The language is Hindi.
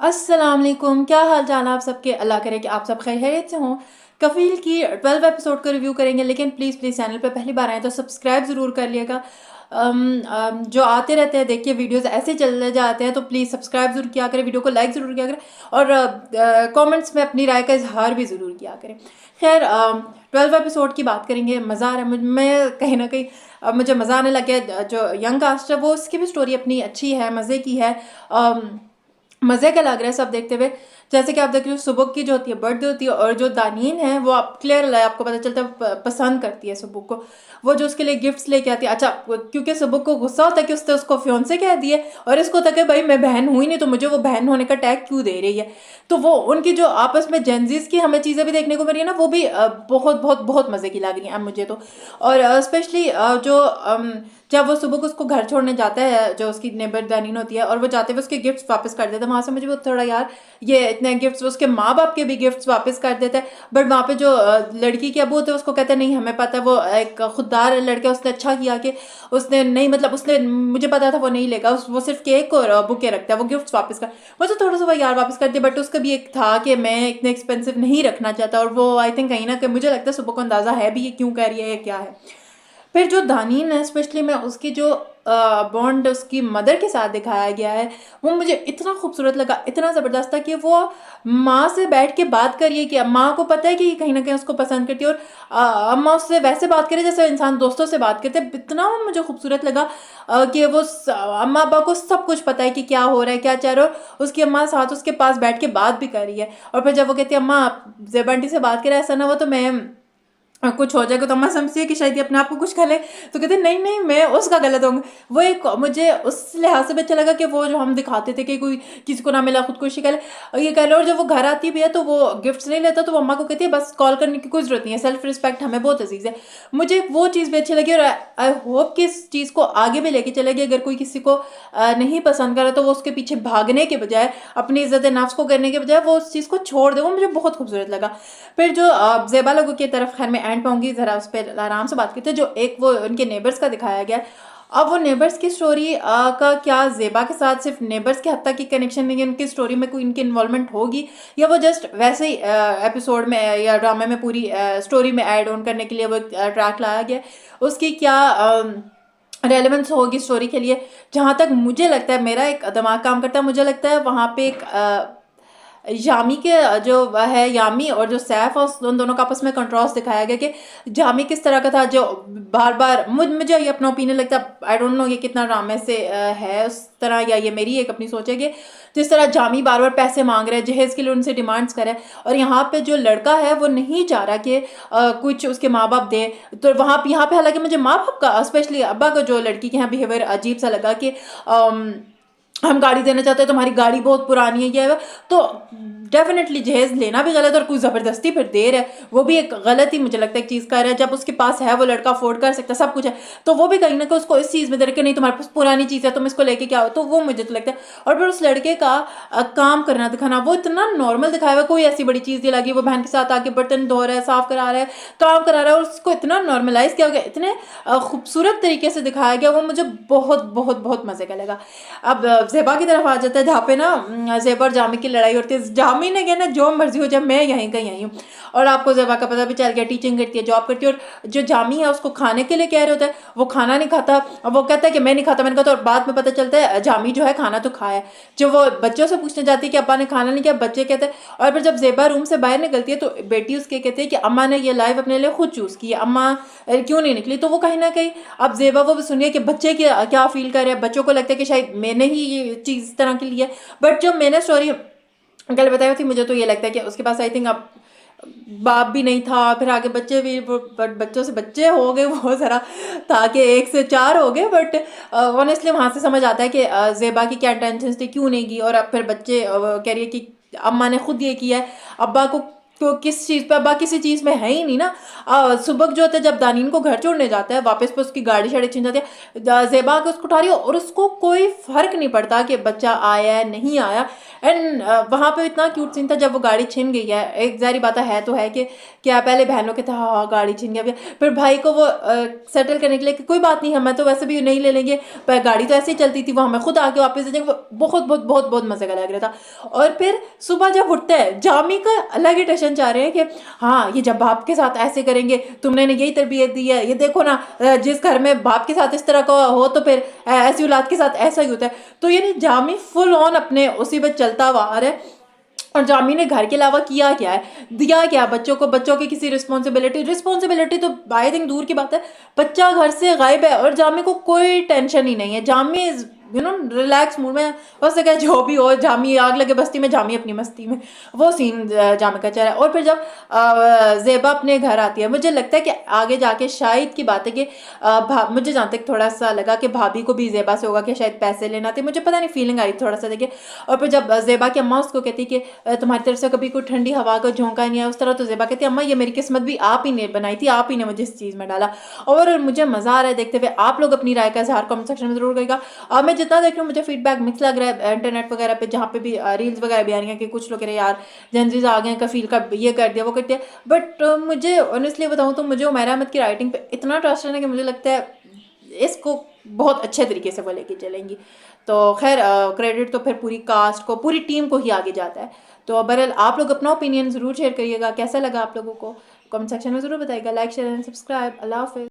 अस्सलाम वालेकुम, क्या हाल चाल आप सबके। अल्लाह करे कि आप सब खैरियत से हों। कफ़ील की 12 एपिसोड को रिव्यू करेंगे, लेकिन प्लीज़ प्लीज़ चैनल पे पहली बार आए तो सब्सक्राइब ज़रूर कर लिएगा। जो आते रहते हैं देखिए वीडियोस ऐसे चले जाते हैं, तो प्लीज़ सब्सक्राइब ज़रूर किया करें, वीडियो को लाइक ज़रूर किया करें और कमेंट्स में अपनी राय का इजहार भी ज़रूर किया करें। खैर 12 एपिसोड की बात करेंगे। मज़ा आ रहा है मैं कहीं ना कहीं मुझे मज़ा आने लग गया। जो यंग कास्ट है वो उसकी भी स्टोरी अपनी अच्छी है, मज़े की है। मज़े का लग रहा है सब देखते हुए। जैसे कि आप देख रहे हो सुबुक की जो होती है बर्थडे होती है, और जो दानीन है वो आप क्लियर आपको पता चलता है पसंद करती है सुबुक को। वो जो उसके लिए गिफ्ट्स लेके आती है। अच्छा, क्योंकि सुबुक को गुस्सा होता है कि उसने उसको फियोंसे कह दिए, और इसको तक है भाई मैं बहन हुई नहीं तो मुझे वो बहन होने का टैग क्यों दे रही है। तो वो उनकी जो आपस में जेंजीज की हमें चीज़ें भी देखने को मिली है ना, वो भी बहुत बहुत बहुत मज़े की लग रही हैं मुझे तो। और स्पेशली जो जब वो सुबह को उसको घर छोड़ने जाता है, जो उसकी नेबर दानीन होती है, और वो जाते हुए उसके गिफ्ट्स वापस कर देता है। वहाँ से मुझे वो थोड़ा यार ये इतने गिफ्ट्स, उसके माँ बाप के भी गिफ्ट्स वापस कर देता है। बट वहाँ पे जो लड़की के अबू होते हैं उसको कहते हैं नहीं हमें पता है, वो एक खुददार लड़का, उसने अच्छा किया कि उसने नहीं, मतलब उसने मुझे पता था वो नहीं लेगा, वो सिर्फ केक और बुके रखता है, वो गिफ्ट्स वापस कर। मुझे तो थोड़ा सा वो यार वापस कर दिया, बट उसका भी एक था कि मैं इतने एक्सपेंसिव नहीं रखना चाहता। और वो आई थिंक कहीं ना कहीं मुझे लगता है सुबह को अंदाजा है भी ये क्यों कह रही है या क्या है। फिर जो दानीन है स्पेशली में उसकी जो बॉन्ड उसकी मदर के साथ दिखाया गया है, वो मुझे इतना खूबसूरत लगा, इतना ज़बरदस्त था कि वो माँ से बैठ के बात करिए कि माँ को पता है कि कहीं ना कहीं उसको पसंद करती है, और अम्मा उससे वैसे बात करे जैसे इंसान दोस्तों से बात करते हैं। इतना वो मुझे खूबसूरत लगा कि वो अम्मा अब्बा को सब कुछ पता है कि क्या हो रहा है, क्या चाह रहा है, और उसकी अम्मा साथ उसके पास बैठ के बात भी कर रही है। और फिर जब वो कहती है अम्मा आप ज़ेब आंटी से बात करें, ऐसा ना हो तो मैं कुछ हो जाएगा, तो अम्मा समझती है कि शायद ये अपने आप को कुछ खा ले, तो कहते नहीं नहीं मैं उसका गलत होंगे। वो एक मुझे उस लिहाज से भी अच्छा लगा कि वो जो हम दिखाते थे कि कोई किसी को ना मिला खुदकुशी कर ले, और ये कह लो। और जब वो घर आती भी है तो वो गिफ्ट्स नहीं लेता, तो वो अम्मा को कहती है बस कॉल करने की कोई जरूरत नहीं है, सेल्फ रिस्पेक्ट हमें बहुत अजीज है। मुझे वो चीज़ भी अच्छी लगी, और आई होप कि इस चीज़ को आगे भी लेके चलेगी। अगर कोई किसी को नहीं पसंद करे तो वो उसके पीछे भागने के बजाय, अपनी इज्जत नफ्स को करने के बजाय वो उस चीज़ को छोड़ दे। वो मुझे बहुत खूबसूरत लगा। फिर जो ज़ेबा लोगों की तरफ खैर मैं एंड पाऊंगी, ज़रा उस पर आराम से बात करते हैं। जो एक वो उनके नेबर्स का दिखाया गया, अब वो नेबर्स की स्टोरी का क्या ज़ेबा के साथ सिर्फ नेबर्स के हद तक की कनेक्शन नहीं है, उनकी स्टोरी में कोई इनकी इन्वॉल्वमेंट होगी, या वो जस्ट वैसे ही एपिसोड में या ड्रामे में पूरी स्टोरी में ऐड ऑन करने के लिए वो ट्रैक लाया गया, उसकी क्या रेलेवेंस होगी स्टोरी के लिए। जहाँ तक मुझे लगता है, मेरा एक दिमाग काम करता है, मुझे लगता है वहाँ पे एक यामी के जो है, यामी और जो सैफ है, उन दोनों का आपस में कंट्रास्ट दिखाया गया कि जामी किस तरह का था, जो बार बार मुझे ये अपना ओपिनियन लगता है, आई डोंट नो ये कितना ड्रामे से है उस तरह, या ये मेरी एक अपनी सोच है कि जिस तरह जामी बार बार पैसे मांग रहे हैं, जहेज के लिए उनसे डिमांड्स करे, और यहाँ पे जो लड़का है वो नहीं चाह रहा कि कुछ उसके माँ बाप दे। तो वहाँ यहाँ पे हालांकि मुझे माँ बाप का, स्पेशली अब्बा का जो लड़की के यहाँ बिहेवियर अजीब सा लगा कि हम गाड़ी देना चाहते हैं, तुम्हारी गाड़ी बहुत पुरानी है, ये तो डेफिनेटली जहेज लेना भी गलत, और कोई ज़बरदस्ती फिर दे रहा है वो भी एक गलत ही मुझे लगता है एक चीज़ कर रहा है। जब उसके पास है, वो लड़का अफोर्ड कर सकता है, सब कुछ है, तो वो भी कहीं ना कहीं उसको इस चीज़ में दे रहा कि नहीं तुम्हारे पास पुरानी चीज़ है, तुम इसको लेके क्या हो। तो वो मुझे तो लगता है। और फिर उस लड़के का काम करना दिखाना वो इतना नॉर्मल दिखाया हुआ, कोई ऐसी बड़ी चीज़ नहीं लगी। वो बहन के साथ आके बर्तन धो रहा है, साफ करा रहा है, काम करा रहा है, और उसको इतना नॉर्मलाइज किया गया, इतने खूबसूरत तरीके से दिखाया गया, वो मुझे बहुत बहुत बहुत मज़े का लगा। अब ज़ेबा की तरफ आ जाता है, जहाँ पे ना ज़ेबा और जामी की लड़ाई होती है। जामी ने कहना जो मर्जी हो जाए, मैं यहीं का यहीं हूँ। और आपको ज़ेबा का पता भी चल गया, टीचिंग करती है, जॉब करती है, और जो जामी है उसको खाने के लिए कह रहे होता है, वो खाना नहीं खाता, और वो कहता है कि मैं नहीं खाता, मैंने कहा। तो और बाद में पता चलता है जामी जो है खाना तो खाया। जो वो बच्चों से पूछने जाती है कि अब्बा ने खाना नहीं किया, बच्चे कहते हैं। और फिर जब ज़ेबा रूम से बाहर निकलती है तो बेटी उसके कहती है कि अम्मा ने ये लाइफ अपने लिए खुद चूज़ की, अम्मा क्यों नहीं निकली। तो वो कहीं ना कहीं अब ज़ेबा वो भी सुनिए कि बच्चे क्या फील कर रहे हैं। बच्चों को लगता है कि शायद मैंने ही ये चीज़ इस तरह की ली है। बट जो मैंने स्टोरी कल बताई थी, मुझे तो ये लगता है कि उसके पास आई थिंक अब बाप भी नहीं था, फिर आगे बच्चे भी, बट बच्चों से बच्चे हो गए, वो ज़रा था कि 1 से 4 हो गए। बट ऑनेस्टली वहाँ से समझ आता है कि ज़ेबा की क्या टेंशन थी, क्यों नहीं की। और अब फिर बच्चे कह रही है कि अम्मा ने खुद ये किया है, अब्बा को तो किस चीज़ पे, अब्बा किसी चीज़ में है ही नहीं ना। सुबह जो होता है जब दानीन को घर छोड़ने जाता है, वापस पे उसकी गाड़ी शाड़ी छिन जाती है, ज़ेबा के उसको उठा रही है, और उसको कोई फर्क नहीं पड़ता कि बच्चा आया है नहीं आया। एंड वहाँ पे इतना क्यूट सीन था जब वो गाड़ी छिन गई है। एक जारी बात है तो है कि क्या पहले बहनों के था, हाँ गाड़ी छिन गया, फिर भाई को वो सेटल करने के लिए कि कोई बात नहीं, हमें तो वैसे भी नहीं ले लेंगे, पर गाड़ी तो ऐसे ही चलती थी, वो हमें खुद आके वापस दे देंगे। वो बहुत बहुत बहुत बहुत मजे का लग रहा था। और फिर सुबह जब उठते हैं, जामी का अलग ही टेंशन चाह रहे हैं कि हाँ ये जब बाप के साथ ऐसे करेंगे, तुमने इन्हें यही तरबियत दी है, ये देखो ना जिस घर में बाप के साथ इस तरह का हो तो फिर ऐसी औलाद के साथ ऐसा ही होता है। तो यानी जामी फुल ऑन अपने उसी पे चलता हुआ आ रहा है। और जामी ने घर के अलावा किया क्या है, दिया क्या बच्चों को, बच्चों की किसी रिस्पॉन्सिबिलिटी तो आई थिंक दूर की बात है, बच्चा घर से गायब है और जामी को कोई टेंशन ही नहीं है। जामी रिलैक्स मूड में, हो सके जो भी हो, जामी आग लगे बस्ती में, जामी अपनी मस्ती में, वो सीन जामी का चल रहा है। और फिर जब जेबा अपने घर आती है, मुझे लगता है कि आगे जाके शायद की बात है कि मुझे जहाँ तक थोड़ा सा लगा कि भाभी को भी जेबा से होगा कि शायद पैसे लेना थे, मुझे पता नहीं, फीलिंग आई थोड़ा सा देखिए। और फिर जब जेबा की अम्मा उसको कहती कि तुम्हारी तरफ से कभी कोई ठंडी हवा का झोंका नहीं है उस तरह, तो जेबा कहती है अम्मा ये मेरी किस्मत भी आप ही ने बनाई थी, आप ही ने मुझे इस चीज़ में डाला। और मुझे मज़ा आ रहा है देखते हुए। आप लोग अपनी राय का इजहार कमेंट सेक्शन में जरूर करेगा। मैं जितना देख रही हूँ मुझे फीडबैक मिक्स लग रहा है इंटरनेट वगैरह पे, जहाँ पे भी रील्स वगैरह भी आ रही हैं कि कुछ लोग कह रहे हैं यार जेनजीज आ गए हैं, कफील का ये कर दिया वो कर दिया। बट मुझे ऑनेस्टली बताऊँ तो मुझे उमैरा अहमद की राइटिंग पे इतना ट्रस्ट है कि मुझे लगता है इसको बहुत अच्छे तरीके से वो लेके चलेंगी। तो खैर क्रेडिट तो फिर पूरी कास्ट को, पूरी टीम को ही आगे जाता है। तो बहरहाल आप लोग अपना ओपिनियन ज़रूर शेयर करिएगा, कैसा लगा आप लोगों को कमेंट सेक्शन में ज़रूर बताइएगा। Like share and subscribe. अल्लाह हाफिज़।